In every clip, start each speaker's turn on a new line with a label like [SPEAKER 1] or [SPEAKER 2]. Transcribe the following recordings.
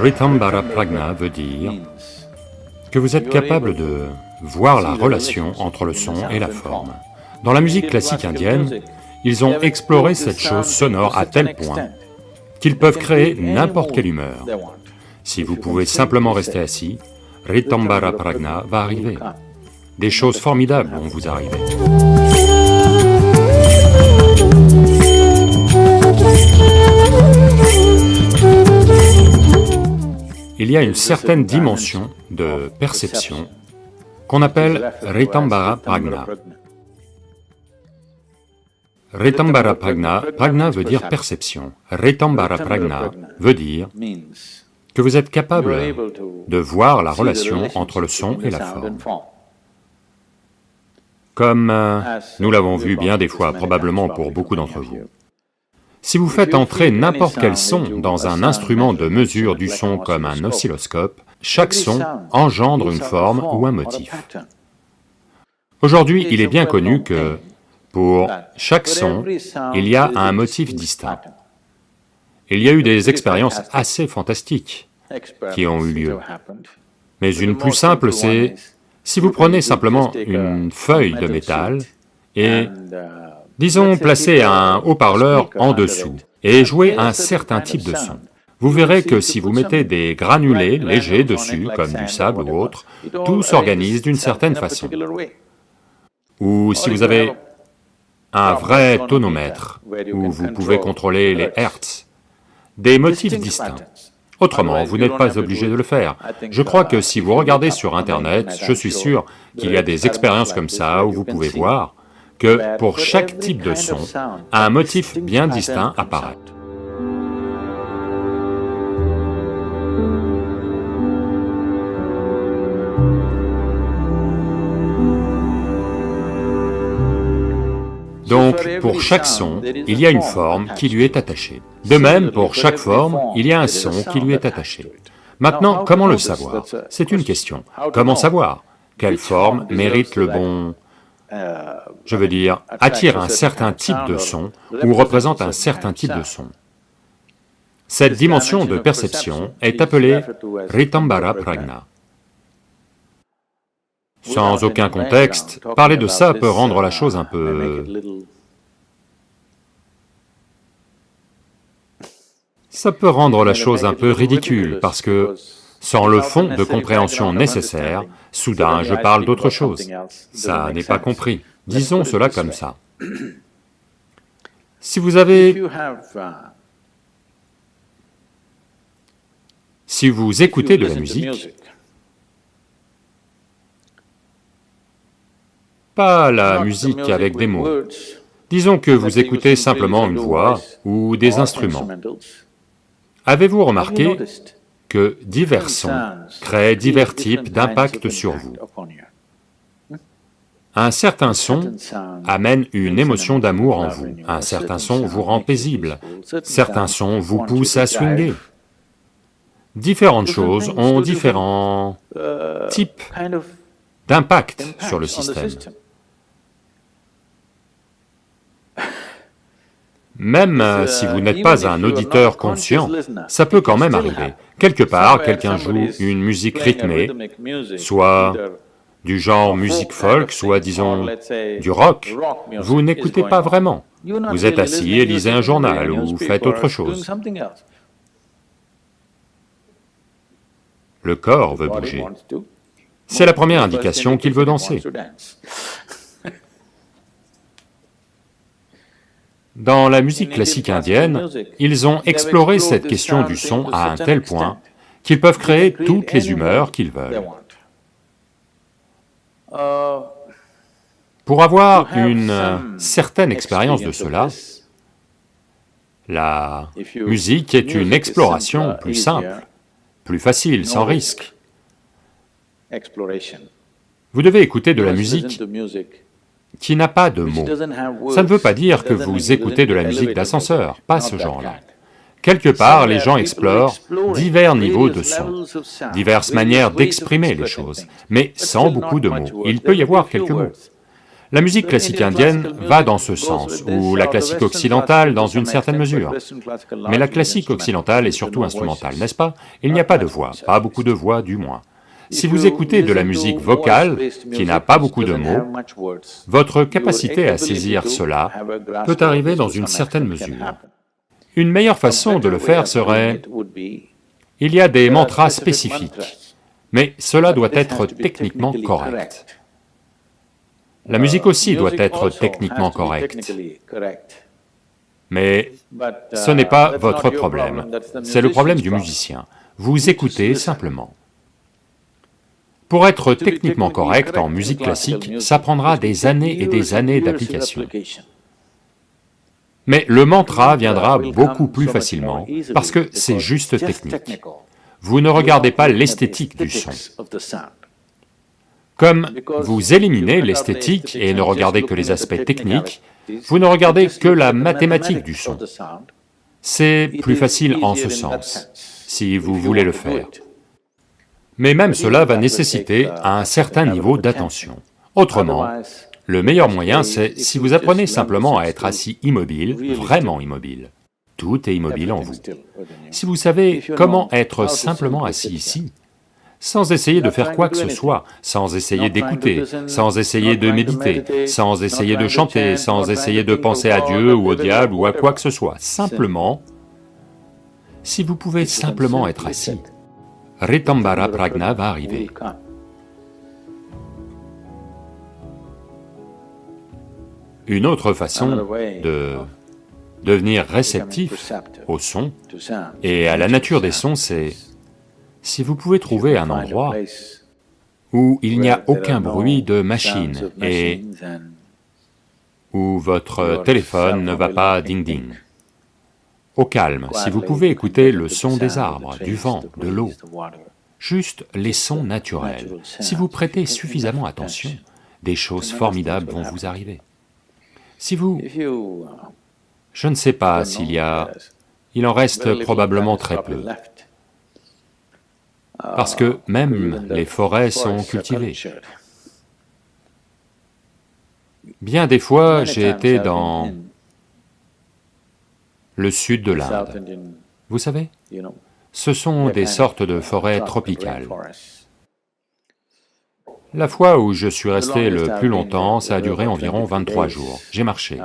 [SPEAKER 1] Ritambhara Prajna veut dire que vous êtes capable de voir la relation entre le son et la forme. Dans la musique classique indienne, ils ont exploré cette chose sonore à tel point qu'ils peuvent créer n'importe quelle humeur. Si vous pouvez simplement rester assis, Ritambhara Prajna va arriver. Des choses formidables vont vous arriver. Il y a une certaine dimension de perception qu'on appelle Ritambhara Prajna. Ritambhara Prajna, Prajna veut dire perception. Ritambhara Prajna veut dire que vous êtes capable de voir la relation entre le son et la forme. Comme nous l'avons vu bien des fois, probablement pour beaucoup d'entre vous. Si vous faites entrer n'importe quel son dans un instrument de mesure du son comme un oscilloscope, chaque son engendre une forme ou un motif. Aujourd'hui, il est bien connu que pour chaque son, il y a un motif distinct. Il y a eu des expériences assez fantastiques qui ont eu lieu. Mais une plus simple, c'est si vous prenez simplement une feuille de métal et, disons, placez un haut-parleur en dessous et jouez un certain type de son. Vous verrez que si vous mettez des granulés légers dessus, comme du sable ou autre, tout s'organise d'une certaine façon. Ou si vous avez un vrai tonomètre, où vous pouvez contrôler les hertz, des motifs distincts. Autrement, vous n'êtes pas obligé de le faire. Je crois que si vous regardez sur Internet, je suis sûr qu'il y a des expériences comme ça où vous pouvez voir que pour chaque type de son, un motif bien distinct apparaît. Donc, pour chaque son, il y a une forme qui lui est attachée. De même, pour chaque forme, il y a un son qui lui est attaché. Maintenant, comment le savoir? C'est une question. Comment savoir? Quelle forme mérite le bon... je veux dire, attire un certain type de son ou représente un certain type de son. Cette dimension de perception est appelée Ritambhara Prajna. Sans aucun contexte, parler de ça peut rendre la chose un peu... ça peut rendre la chose un peu ridicule, parce que sans le fond de compréhension nécessaire, soudain je parle d'autre chose. Ça n'est pas compris. Disons cela comme ça. Si vous écoutez de la musique, pas la musique avec des mots, disons que vous écoutez simplement une voix ou des instruments. Avez-vous remarqué que divers sons créent divers types d'impact sur vous? Un certain son amène une émotion d'amour en vous, un certain son vous rend paisible, certains sons vous poussent à swinguer. Différentes choses ont différents types d'impact sur le système. Même si vous n'êtes pas un auditeur conscient, ça peut quand même arriver. Quelque part, quelqu'un joue une musique rythmée, soit du genre musique folk, soit disons du rock. Vous n'écoutez pas vraiment. Vous êtes assis et lisez un journal ou faites autre chose. Le corps veut bouger. C'est la première indication qu'il veut danser. Dans la musique classique indienne, ils ont exploré cette question du son à un tel point qu'ils peuvent créer toutes les humeurs qu'ils veulent. Pour avoir une certaine expérience de cela, la musique est une exploration plus simple, plus facile, sans risque. Vous devez écouter de la musique qui n'a pas de mots. Ça ne veut pas dire que vous écoutez de la musique d'ascenseur, pas ce genre-là. Quelque part, les gens explorent divers niveaux de son, diverses manières d'exprimer les choses, mais sans beaucoup de mots. Il peut y avoir quelques mots. La musique classique indienne va dans ce sens, ou la classique occidentale dans une certaine mesure. Mais la classique occidentale est surtout instrumentale, n'est-ce pas? Il n'y a pas de voix, pas beaucoup de voix du moins. Si vous écoutez de la musique vocale, qui n'a pas beaucoup de mots, votre capacité à saisir cela peut arriver dans une certaine mesure. Une meilleure façon de le faire serait... Il y a des mantras spécifiques, mais cela doit être techniquement correct. La musique aussi doit être techniquement correcte. Mais ce n'est pas votre problème, c'est le problème du musicien. Vous écoutez simplement. Pour être techniquement correct en musique classique, ça prendra des années et des années d'application. Mais le mantra viendra beaucoup plus facilement, parce que c'est juste technique. Vous ne regardez pas l'esthétique du son. Comme vous éliminez l'esthétique et ne regardez que les aspects techniques, vous ne regardez que la mathématique du son. C'est plus facile en ce sens, si vous voulez le faire. Mais même cela va nécessiter un certain niveau d'attention. Autrement, le meilleur moyen, c'est si vous apprenez simplement à être assis immobile, vraiment immobile. Tout est immobile en vous. Si vous savez comment être simplement assis ici, sans essayer de faire quoi que ce soit, sans essayer d'écouter, sans essayer de méditer, sans essayer de chanter, sans essayer de penser à Dieu ou au diable ou à quoi que ce soit, simplement, si vous pouvez simplement être assis, Ritambhara Prajna va arriver. Une autre façon de devenir réceptif au son et à la nature des sons, c'est si vous pouvez trouver un endroit où il n'y a aucun bruit de machine et où votre téléphone ne va pas ding-ding. Au calme, si vous pouvez écouter le son des arbres, du vent, de l'eau, juste les sons naturels, si vous prêtez suffisamment attention, des choses formidables vont vous arriver. Si vous... Je ne sais pas s'il y a... Il en reste probablement très peu. Parce que même les forêts sont cultivées. Bien des fois, j'ai été dans le sud de l'Inde. Vous savez, ce sont des sortes de forêts tropicales. La fois où je suis resté le plus longtemps, ça a duré environ 23 jours. J'ai marché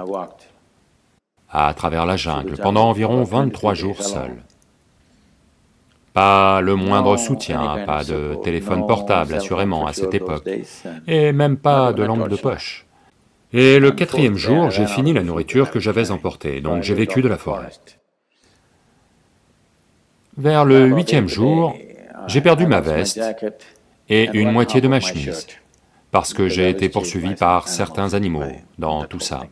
[SPEAKER 1] à travers la jungle pendant environ 23 jours seul. Pas le moindre soutien, pas de téléphone portable assurément à cette époque, et même pas de lampe de poche. Et le 4e jour, j'ai fini la nourriture que j'avais emportée, donc j'ai vécu de la forêt. Vers le 8e jour, j'ai perdu ma veste et une moitié de ma chemise, parce que j'ai été poursuivi par certains animaux dans tout ça.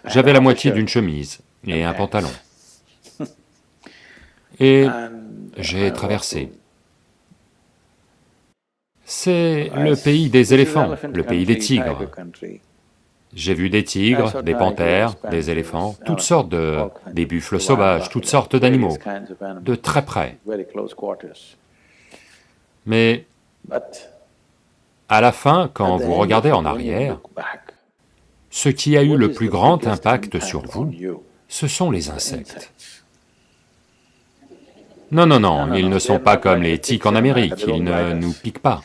[SPEAKER 1] J'avais la moitié d'une chemise et un pantalon. Et j'ai traversé. C'est le pays des éléphants, le pays des tigres. J'ai vu des tigres, des panthères, des éléphants, toutes sortes des buffles sauvages, toutes sortes d'animaux, de très près. Mais à la fin, quand vous regardez en arrière, ce qui a eu le plus grand impact sur vous, ce sont les insectes. Non, non, non, ils ne sont pas comme les tiques en Amérique, ils ne nous piquent pas.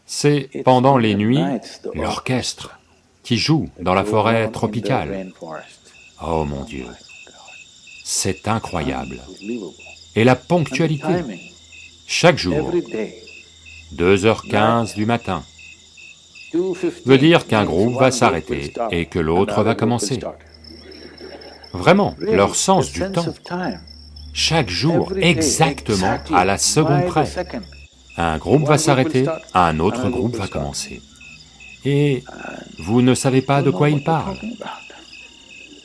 [SPEAKER 1] C'est pendant les nuits, l'orchestre qui joue dans la forêt tropicale. Oh mon Dieu, c'est incroyable. Et la ponctualité, chaque jour, 2h15 du matin, veut dire qu'un groupe va s'arrêter et que l'autre va commencer. Vraiment, leur sens du temps. Chaque jour, exactement à la seconde près. Un groupe va s'arrêter, un autre groupe va commencer. Et vous ne savez pas de quoi il parle.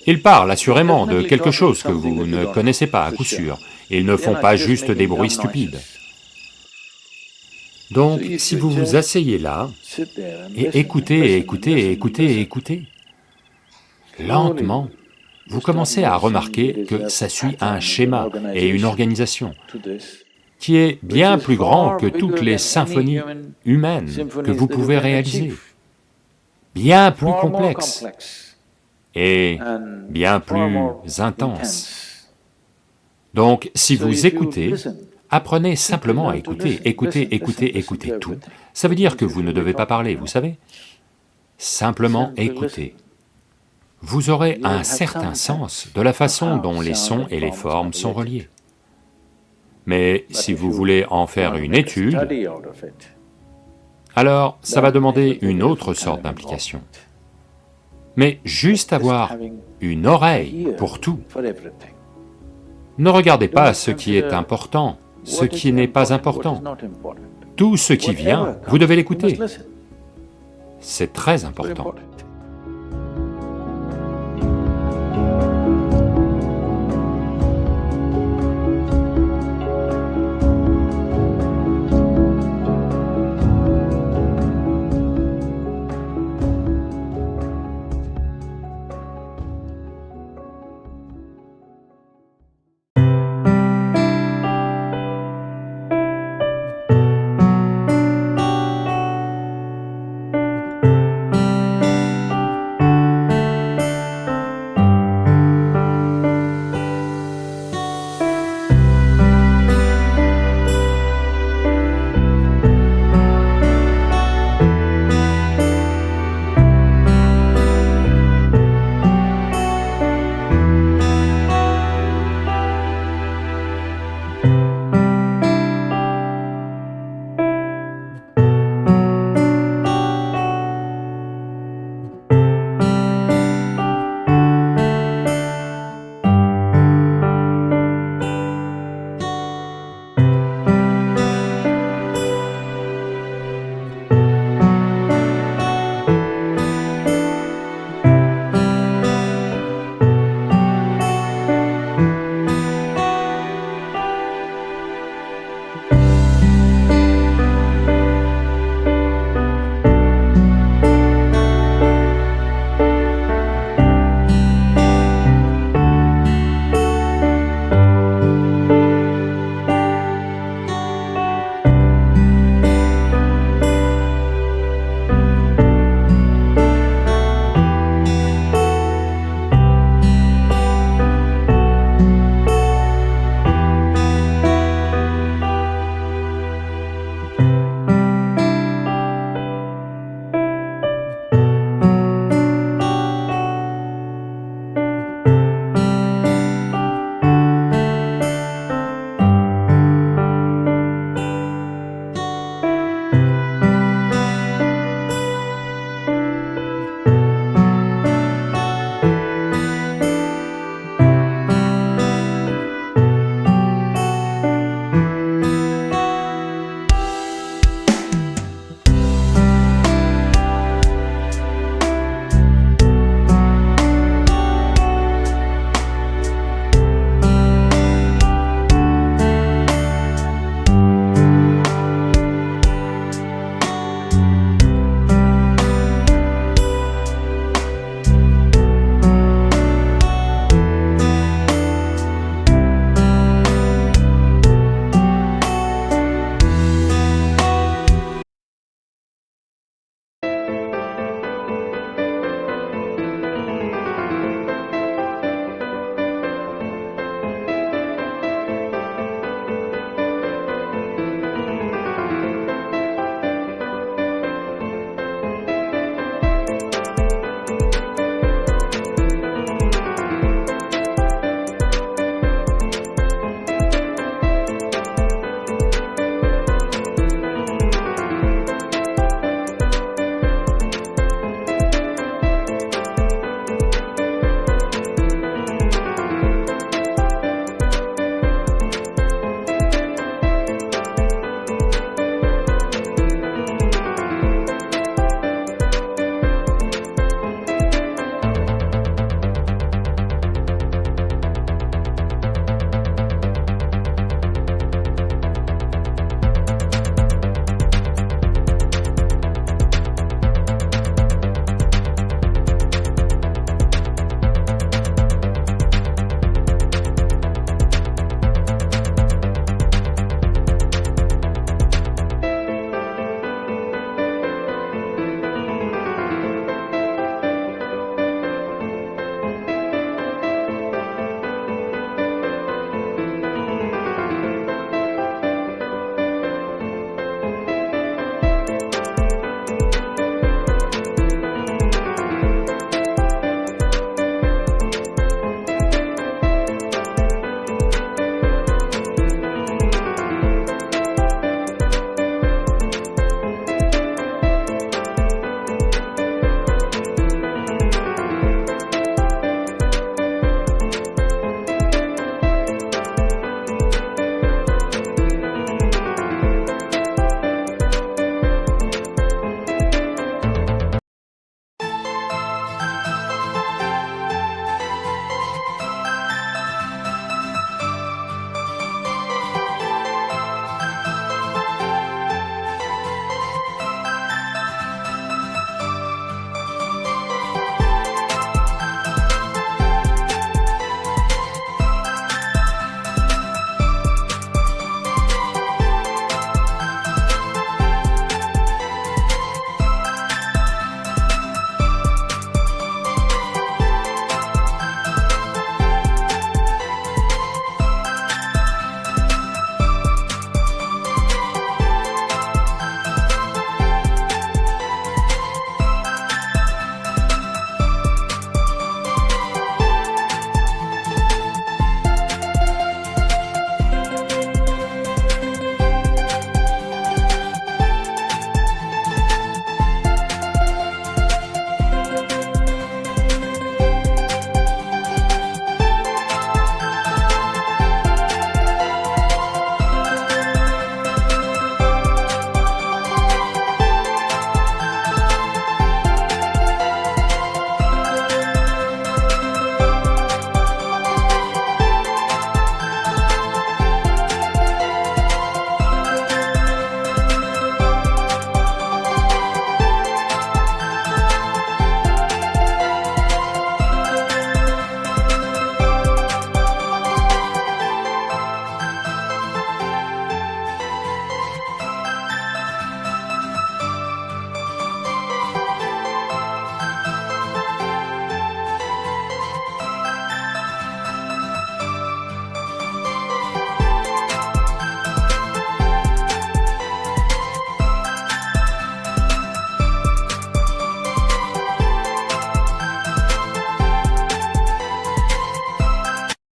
[SPEAKER 1] Ils parlent assurément de quelque chose que vous ne connaissez pas à coup sûr. Ils ne font pas juste des bruits stupides. Donc, si vous vous asseyez là, et écoutez, et écoutez, et écoutez, et écoutez, lentement, vous commencez à remarquer que ça suit un schéma et une organisation qui est bien plus grand que toutes les symphonies humaines que vous pouvez réaliser. bien plus complexe et bien plus intense. Donc, si vous écoutez, apprenez simplement à écouter, écoutez tout. Ça veut dire que vous ne devez pas parler, vous savez. Simplement écoutez. Vous aurez un certain sens de la façon dont les sons et les formes sont reliés. Mais si vous voulez en faire une étude, alors ça va demander une autre sorte d'implication. Mais juste avoir une oreille pour tout. Ne regardez pas ce qui est important, ce qui n'est pas important. Tout ce qui vient, vous devez l'écouter. C'est très important.